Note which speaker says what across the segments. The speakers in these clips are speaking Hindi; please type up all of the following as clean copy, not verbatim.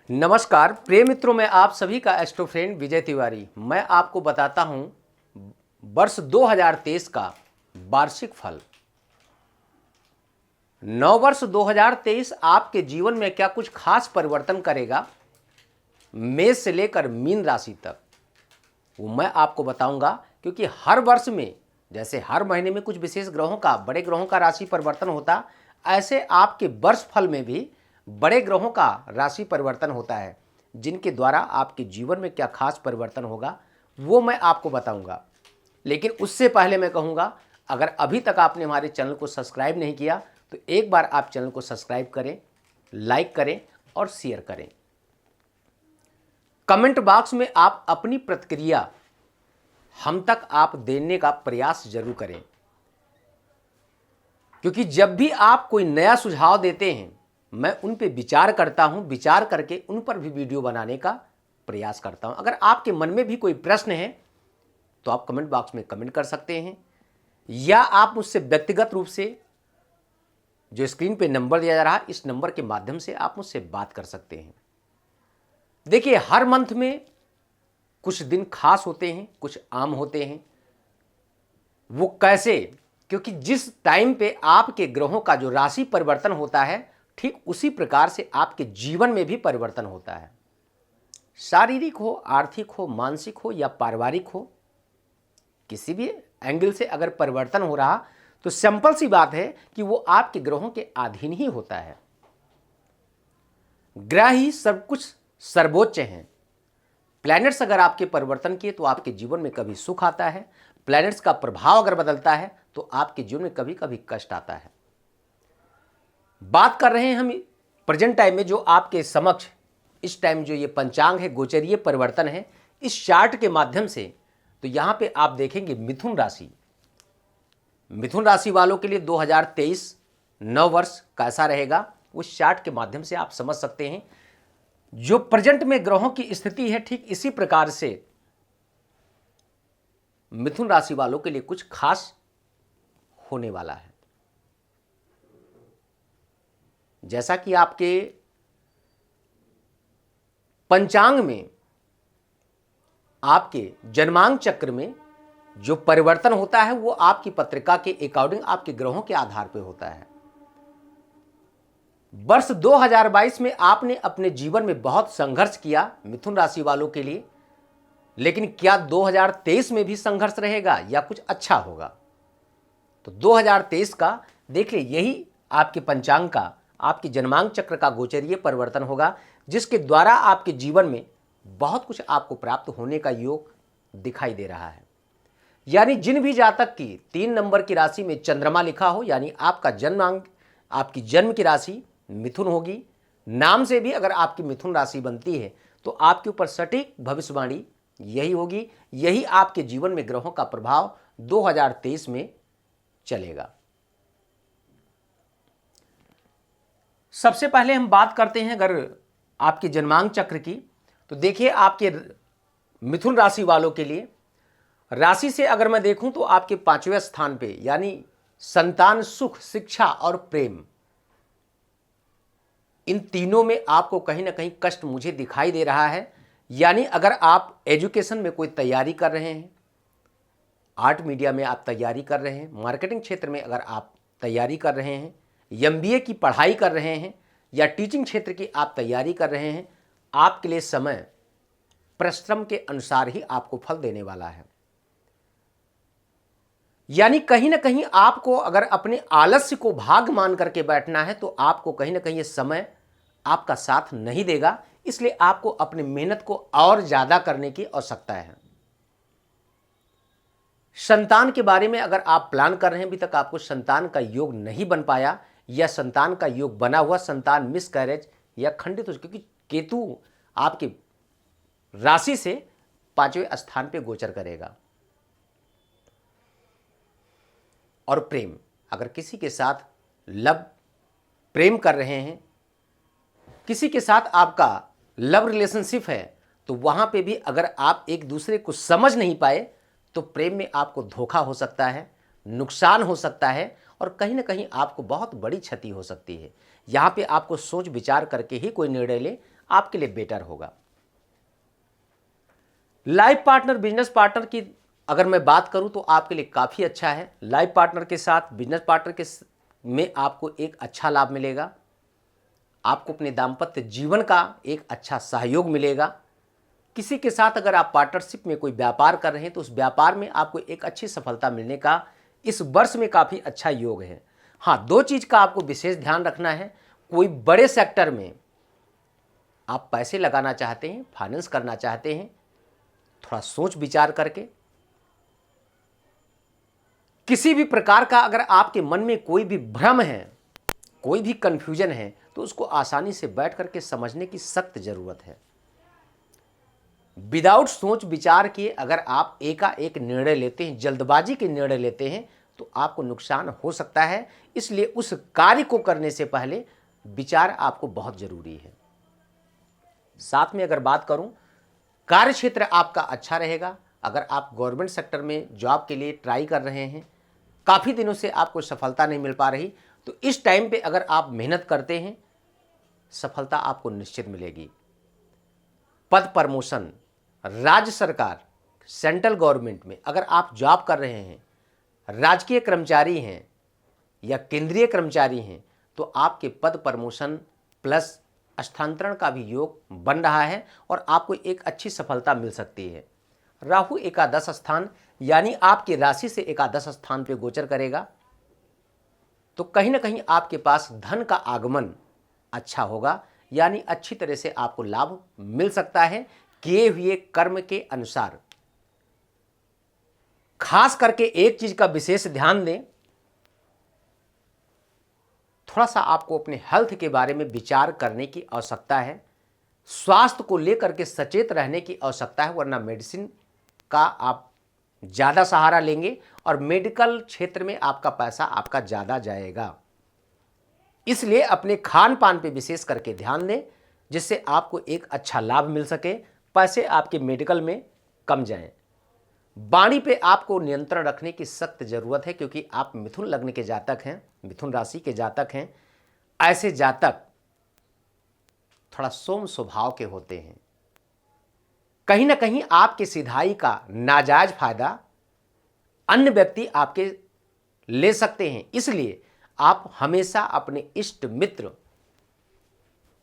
Speaker 1: नमस्कार प्रिय मित्रों, मैं आप सभी का एस्ट्रो फ्रेंड विजय तिवारी। मैं आपको बताता हूं वर्ष 2023 का वार्षिक फल। नव वर्ष 2023 आपके जीवन में क्या कुछ खास परिवर्तन करेगा, मेष से लेकर मीन राशि तक, वो मैं आपको बताऊंगा। क्योंकि हर वर्ष में जैसे हर महीने में कुछ विशेष ग्रहों का, बड़े ग्रहों का राशि परिवर्तन होता, ऐसे आपके वर्ष फल में भी बड़े ग्रहों का राशि परिवर्तन होता है, जिनके द्वारा आपके जीवन में क्या खास परिवर्तन होगा वो मैं आपको बताऊंगा। लेकिन उससे पहले मैं कहूंगा, अगर अभी तक आपने हमारे चैनल को सब्सक्राइब नहीं किया तो एक बार आप चैनल को सब्सक्राइब करें, लाइक करें और शेयर करें। कमेंट बॉक्स में आप अपनी प्रतिक्रिया हम तक आप देने का प्रयास जरूर करें, क्योंकि जब भी आप कोई नया सुझाव देते हैं मैं उन पे विचार करता हूं, विचार करके उन पर भी वीडियो बनाने का प्रयास करता हूं। अगर आपके मन में भी कोई प्रश्न है तो आप कमेंट बॉक्स में कमेंट कर सकते हैं, या आप मुझसे व्यक्तिगत रूप से जो स्क्रीन पे नंबर दिया जा रहा है इस नंबर के माध्यम से आप मुझसे बात कर सकते हैं। देखिए, हर मंथ में कुछ दिन खास होते हैं, कुछ आम होते हैं। वो कैसे? क्योंकि जिस टाइम पे आपके ग्रहों का जो राशि परिवर्तन होता है, ठीक उसी प्रकार से आपके जीवन में भी परिवर्तन होता है। शारीरिक हो, आर्थिक हो, मानसिक हो या पारिवारिक हो, किसी भी एंगल से अगर परिवर्तन हो रहा तो सिंपल सी बात है कि वो आपके ग्रहों के अधीन ही होता है। ग्रह ही सब कुछ सर्वोच्च हैं। प्लैनेट्स अगर आपके परिवर्तन किए तो आपके जीवन में कभी सुख आता है, प्लैनेट्स का प्रभाव अगर बदलता है तो आपके जीवन में कभी कभी कष्ट आता है। बात कर रहे हैं हम प्रेजेंट टाइम में, जो आपके समक्ष इस टाइम जो ये पंचांग है, गोचरीय परिवर्तन है इस चार्ट के माध्यम से। तो यहां पे आप देखेंगे मिथुन राशि, मिथुन राशि वालों के लिए 2023 नव वर्ष कैसा रहेगा उस चार्ट के माध्यम से आप समझ सकते हैं। जो प्रेजेंट में ग्रहों की स्थिति है ठीक इसी प्रकार से मिथुन राशि वालों के लिए कुछ खास होने वाला है। जैसा कि आपके पंचांग में, आपके जन्मांक चक्र में जो परिवर्तन होता है वो आपकी पत्रिका के अकॉर्डिंग आपके ग्रहों के आधार पर होता है। वर्ष 2022 में आपने अपने जीवन में बहुत संघर्ष किया मिथुन राशि वालों के लिए, लेकिन क्या 2023 में भी संघर्ष रहेगा या कुछ अच्छा होगा? तो 2023 का देख ले, यही आपके पंचांग का, आपके जन्मांक चक्र का गोचरीय परिवर्तन होगा, जिसके द्वारा आपके जीवन में बहुत कुछ आपको प्राप्त होने का योग दिखाई दे रहा है। यानी जिन भी जातक की 3 नंबर की राशि में चंद्रमा लिखा हो, यानी आपका जन्मांक, आपकी जन्म की राशि मिथुन होगी, नाम से भी अगर आपकी मिथुन राशि बनती है तो आपके ऊपर सटीक भविष्यवाणी यही होगी। यही आपके जीवन में ग्रहों का प्रभाव 2023 में चलेगा। सबसे पहले हम बात करते हैं अगर आपके जन्मांक चक्र की, तो देखिए आपके मिथुन राशि वालों के लिए राशि से अगर मैं देखूं तो आपके 5वें स्थान पे, यानी संतान, सुख, शिक्षा और प्रेम, इन तीनों में आपको कहीं ना कहीं कष्ट मुझे दिखाई दे रहा है। यानी अगर आप एजुकेशन में कोई तैयारी कर रहे हैं, आर्ट मीडिया में आप तैयारी कर रहे हैं, मार्केटिंग क्षेत्र में अगर आप तैयारी कर रहे हैं, एमबीए की पढ़ाई कर रहे हैं या टीचिंग क्षेत्र की आप तैयारी कर रहे हैं, आपके लिए समय परिश्रम के अनुसार ही आपको फल देने वाला है। यानी कहीं ना कहीं आपको अगर अपने आलस्य को भाग मान करके बैठना है तो आपको कहीं ना कहीं ये समय आपका साथ नहीं देगा। इसलिए आपको अपनी मेहनत को और ज्यादा करने की आवश्यकता है। संतान के बारे में अगर आप प्लान कर रहे हैं, अभी तक आपको संतान का योग नहीं बन पाया या संतान का योग बना हुआ संतान मिसकैरेज या खंडित हो, क्योंकि केतु आपके राशि से 5वें स्थान पे गोचर करेगा। और प्रेम, अगर किसी के साथ लव प्रेम कर रहे हैं, किसी के साथ आपका लव रिलेशनशिप है, तो वहां पे भी अगर आप एक दूसरे को समझ नहीं पाए तो प्रेम में आपको धोखा हो सकता है, नुकसान हो सकता है और कहीं ना कहीं आपको बहुत बड़ी क्षति हो सकती है। यहाँ पे आपको सोच विचार करके ही कोई निर्णय ले, आपके लिए बेटर होगा। लाइफ पार्टनर, बिजनेस पार्टनर की अगर मैं बात करूं तो आपके लिए काफ़ी अच्छा है। लाइफ पार्टनर के साथ बिजनेस पार्टनर के में आपको एक अच्छा लाभ मिलेगा। आपको अपने दाम्पत्य जीवन का एक अच्छा सहयोग मिलेगा। किसी के साथ अगर आप पार्टनरशिप में कोई व्यापार कर रहे हैं तो उस व्यापार में आपको एक अच्छी सफलता मिलने का इस वर्ष में काफ़ी अच्छा योग है। हाँ, दो चीज़ का आपको विशेष ध्यान रखना है। कोई बड़े सेक्टर में आप पैसे लगाना चाहते हैं, फाइनेंस करना चाहते हैं, थोड़ा सोच विचार करके। किसी भी प्रकार का अगर आपके मन में कोई भी भ्रम है, कोई भी कंफ्यूजन है, तो उसको आसानी से बैठ करके समझने की सख्त जरूरत है। विदाउट सोच विचार किए अगर आप एकाएक निर्णय लेते हैं, जल्दबाजी के निर्णय लेते हैं, तो आपको नुकसान हो सकता है। इसलिए उस कार्य को करने से पहले विचार आपको बहुत जरूरी है। साथ में अगर बात करूं, कार्य क्षेत्र आपका अच्छा रहेगा। अगर आप गवर्नमेंट सेक्टर में जॉब के लिए ट्राई कर रहे हैं, काफ़ी दिनों से आपको सफलता नहीं मिल पा रही, तो इस टाइम पे अगर आप मेहनत करते हैं, सफलता आपको निश्चित मिलेगी। पद प्रमोशन, राज्य सरकार, सेंट्रल गवर्नमेंट में अगर आप जॉब कर रहे हैं, राजकीय कर्मचारी हैं या केंद्रीय कर्मचारी हैं, तो आपके पद प्रमोशन प्लस स्थानांतरण का भी योग बन रहा है और आपको एक अच्छी सफलता मिल सकती है। राहु एकादश स्थान यानी आपकी राशि से एकादश स्थान पे गोचर करेगा, तो कहीं ना कहीं आपके पास धन का आगमन अच्छा होगा, यानी अच्छी तरह से आपको लाभ मिल सकता है किए हुए कर्म के अनुसार। खास करके एक चीज का विशेष ध्यान दें, थोड़ा सा आपको अपने हेल्थ के बारे में विचार करने की आवश्यकता है। स्वास्थ्य को लेकर के सचेत रहने की आवश्यकता है, वरना मेडिसिन का आप ज़्यादा सहारा लेंगे और मेडिकल क्षेत्र में आपका पैसा आपका ज़्यादा जाएगा। इसलिए अपने खान पान पे विशेष करके ध्यान दें, जिससे आपको एक अच्छा लाभ मिल सके, पैसे आपके मेडिकल में कम जाएं। वाणी पे आपको नियंत्रण रखने की सख्त जरूरत है, क्योंकि आप मिथुन लग्न के जातक हैं, मिथुन राशि के जातक हैं। ऐसे जातक थोड़ा सोम स्वभाव के होते हैं। कहीं ना कहीं आपके सिधाई का नाजायज फायदा अन्य व्यक्ति आपके ले सकते हैं। इसलिए आप हमेशा अपने इष्ट मित्र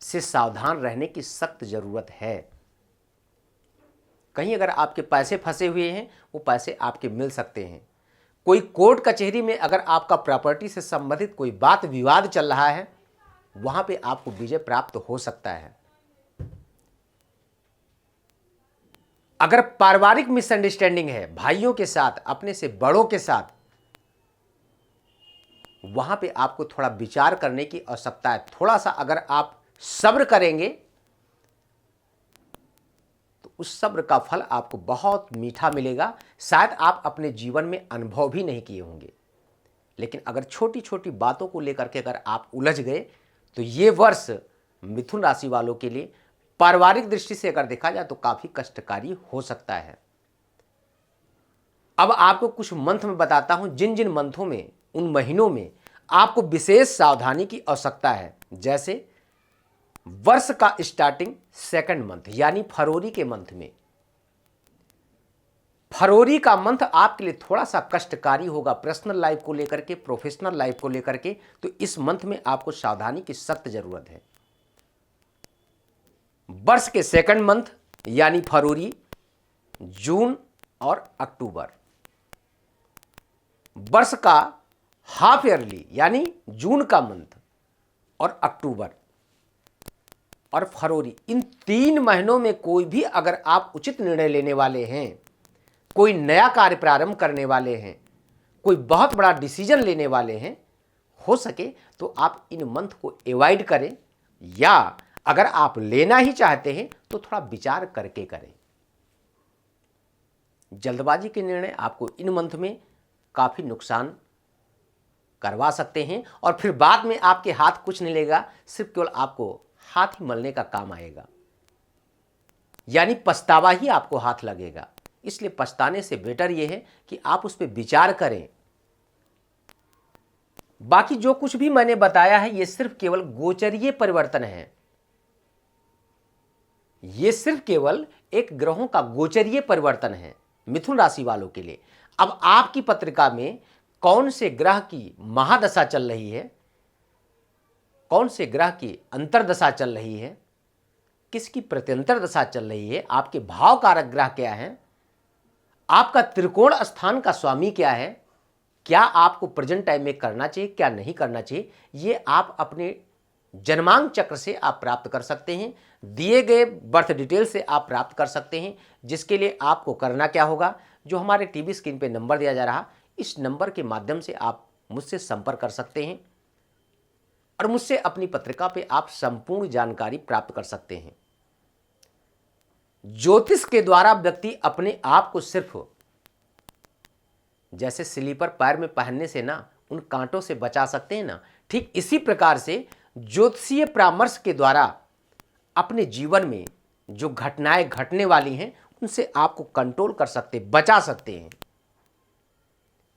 Speaker 1: से सावधान रहने की सख्त जरूरत है। कहीं अगर आपके पैसे फंसे हुए हैं, वो पैसे आपके मिल सकते हैं। कोई कोर्ट कचहरी में अगर आपका प्रॉपर्टी से संबंधित कोई बात विवाद चल रहा है, वहां पे आपको विजय प्राप्त हो सकता है। अगर पारिवारिक मिसअंडरस्टैंडिंग है भाइयों के साथ, अपने से बड़ों के साथ, वहां पे आपको थोड़ा विचार करने की आवश्यकता है। थोड़ा सा अगर आप सब्र करेंगे तो उस सब्र का फल आपको बहुत मीठा मिलेगा। शायद आप अपने जीवन में अनुभव भी नहीं किए होंगे, लेकिन अगर छोटी छोटी बातों को लेकर के अगर आप उलझ गए तो ये वर्ष मिथुन राशि वालों के लिए पारिवारिक दृष्टि से अगर देखा जाए तो काफी कष्टकारी हो सकता है। अब आपको कुछ मंथ में बताता हूं, जिन जिन मंथों में, उन महीनों में आपको विशेष सावधानी की आवश्यकता है। जैसे वर्ष का स्टार्टिंग सेकंड मंथ यानी फरवरी के मंथ में, फरवरी का मंथ आपके लिए थोड़ा सा कष्टकारी होगा पर्सनल लाइफ को लेकर के, प्रोफेशनल लाइफ को लेकर के। तो इस मंथ में आपको सावधानी की सख्त जरूरत है। वर्ष के सेकंड मंथ यानी फरवरी, जून और अक्टूबर, वर्ष का हाफ ईयरली यानी जून का मंथ और अक्टूबर और फरवरी, इन 3 महीनों में कोई भी अगर आप उचित निर्णय लेने वाले हैं, कोई नया कार्य प्रारंभ करने वाले हैं, कोई बहुत बड़ा डिसीजन लेने वाले हैं, हो सके तो आप इन मंथ को अवॉइड करें, या अगर आप लेना ही चाहते हैं तो थोड़ा विचार करके करें। जल्दबाजी के निर्णय आपको इन मंथ में काफी नुकसान करवा सकते हैं और फिर बाद में आपके हाथ कुछ नहीं लेगा, सिर्फ केवल आपको हाथ ही मलने का काम आएगा, यानी पछतावा ही आपको हाथ लगेगा। इसलिए पछताने से बेटर यह है कि आप उस पर विचार करें। बाकी जो कुछ भी मैंने बताया है ये सिर्फ केवल गोचरीय परिवर्तन है। ये सिर्फ केवल एक ग्रहों का गोचरीय परिवर्तन है मिथुन राशि वालों के लिए। अब आपकी पत्रिका में कौन से ग्रह की महादशा चल रही है, कौन से ग्रह की अंतरदशा चल रही है, किसकी प्रत्यंतर दशा चल रही है, आपके भाव कारक ग्रह क्या है, आपका त्रिकोण स्थान का स्वामी क्या है, क्या आपको प्रेजेंट टाइम में करना चाहिए, क्या नहीं करना चाहिए, ये आप अपने जन्मांक चक्र से आप प्राप्त कर सकते हैं। दिए गए बर्थ डिटेल से आप प्राप्त कर सकते हैं। जिसके लिए आपको करना क्या होगा, जो हमारे टीवी स्क्रीन पे नंबर दिया जा रहा, इस नंबर के माध्यम से आप मुझसे संपर्क कर सकते हैं और मुझसे अपनी पत्रिका पे आप संपूर्ण जानकारी प्राप्त कर सकते हैं। ज्योतिष के द्वारा व्यक्ति अपने आप को सिर्फ जैसे स्लीपर पैर में पहनने से ना उन कांटों से बचा सकते हैं ना, ठीक इसी प्रकार से ज्योतिषीय परामर्श के द्वारा अपने जीवन में जो घटनाएं घटने वाली हैं उनसे आपको कंट्रोल कर सकते, बचा सकते हैं।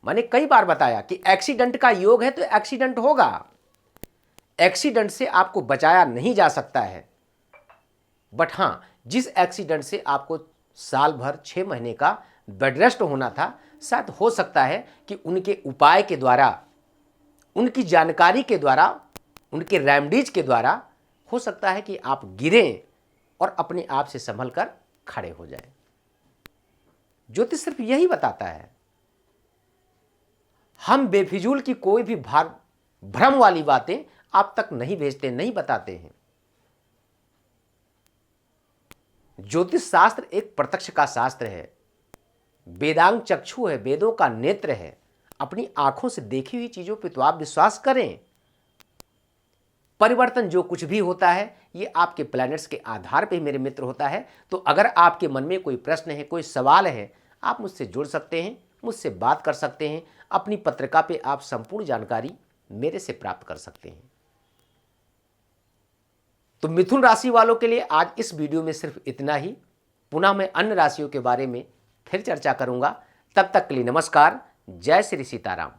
Speaker 1: मैंने कई बार बताया कि एक्सीडेंट का योग है तो एक्सीडेंट होगा, एक्सीडेंट से आपको बचाया नहीं जा सकता है। बट हां, जिस एक्सीडेंट से आपको साल भर 6 महीने का बेड रेस्ट होना था, शायद हो सकता है कि उनके उपाय के द्वारा, उनकी जानकारी के द्वारा, उनके रेमेडीज के द्वारा हो सकता है कि आप गिरें और अपने आप से संभल कर खड़े हो जाएं। ज्योतिष सिर्फ यही बताता है। हम बेफिजूल की कोई भी भ्रम वाली बातें आप तक नहीं भेजते, नहीं बताते हैं। ज्योतिष शास्त्र एक प्रत्यक्ष का शास्त्र है। वेदांग चक्षु है, वेदों का नेत्र है। अपनी आंखों से देखी हुई चीजों पर तो आप विश्वास करें। परिवर्तन जो कुछ भी होता है ये आपके प्लैनेट्स के आधार पर मेरे मित्र होता है। तो अगर आपके मन में कोई प्रश्न है, कोई सवाल है, आप मुझसे जुड़ सकते हैं, मुझसे बात कर सकते हैं। अपनी पत्रिका पे आप संपूर्ण जानकारी मेरे से प्राप्त कर सकते हैं। तो मिथुन राशि वालों के लिए आज इस वीडियो में सिर्फ इतना ही। पुनः मैं अन्य राशियों के बारे में फिर चर्चा करूंगा। तब तक के लिए नमस्कार। जय श्री सीताराम।